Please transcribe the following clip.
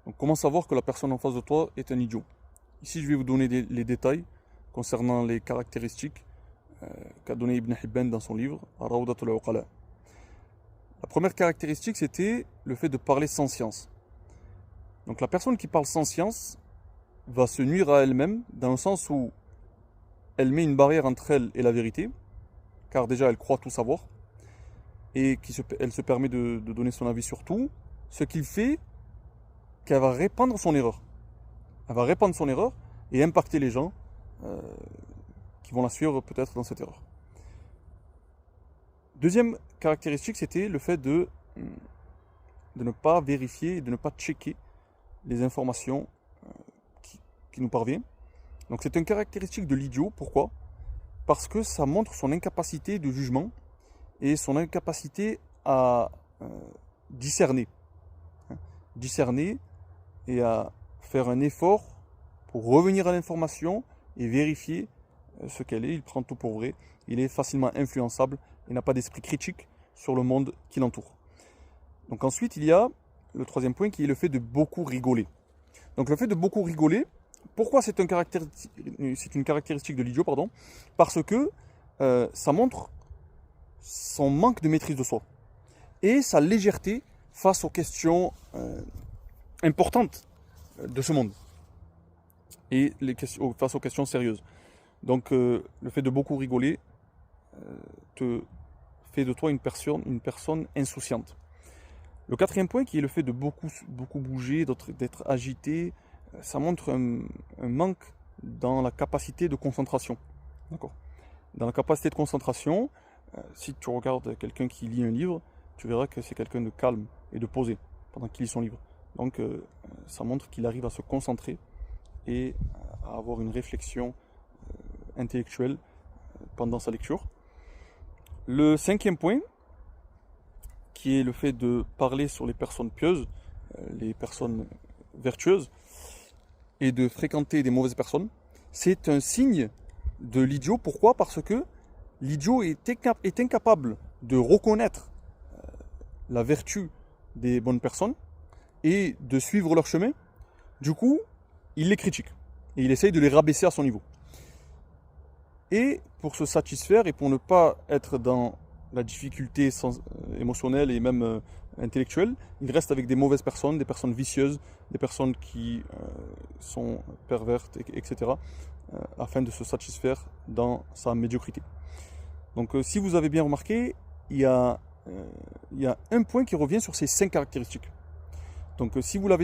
Donc comment savoir que la personne en face de toi est un idiot? Ici, je vais vous donner les détails concernant les caractéristiques qu'a donné Ibn Hibban dans son livre, Rawdatul Uqala. La première caractéristique, c'était le fait de parler sans science. Donc la personne qui parle sans science va se nuire à elle-même, dans le sens où elle met une barrière entre elle et la vérité, car déjà elle croit tout savoir, et elle se permet de donner son avis sur tout, ce qui fait qu'elle va répandre son erreur. Elle va répandre son erreur et impacter les gens qui vont la suivre peut-être dans cette erreur. Deuxième caractéristique, c'était le fait de ne pas vérifier et de ne pas checker les informations qui nous parviennent. Donc c'est une caractéristique de l'idiot. Pourquoi? Parce que ça montre son incapacité de jugement et son incapacité à discerner. Discerner et à faire un effort pour revenir à l'information et vérifier ce qu'elle est. Il prend tout pour vrai. Il est facilement influençable et n'a pas d'esprit critique sur le monde qui l'entoure. Donc ensuite, il y a le troisième point qui est le fait de beaucoup rigoler. Donc le fait de beaucoup rigoler, pourquoi c'est une caractéristique de l'idiot, pardon? Parce que ça montre son manque de maîtrise de soi et sa légèreté face aux questions importantes de ce monde et face aux questions sérieuses. Donc le fait de beaucoup rigoler te fait de toi une personne insouciante. Le quatrième point qui est le fait de beaucoup bouger, d'être agité, ça montre un manque dans la capacité de concentration. D'accord. Dans la capacité de concentration, si tu regardes quelqu'un qui lit un livre, tu verras que c'est quelqu'un de calme et de posé pendant qu'il lit son livre. Donc ça montre qu'il arrive à se concentrer et à avoir une réflexion intellectuelle pendant sa lecture. Le cinquième point, qui est le fait de parler sur les personnes pieuses, les personnes vertueuses, et de fréquenter des mauvaises personnes, c'est un signe de l'idiot. Pourquoi? Parce que l'idiot est incapable de reconnaître la vertu des bonnes personnes et de suivre leur chemin. Du coup, il les critique et il essaye de les rabaisser à son niveau. Et pour se satisfaire et pour ne pas être dans la difficulté émotionnelle et même intellectuelle, il reste avec des mauvaises personnes, des personnes vicieuses, des personnes qui sont pervertes, etc., afin de se satisfaire dans sa médiocrité. Donc si vous avez bien remarqué, il y a un point qui revient sur ces 5 caractéristiques. Donc si vous l'avez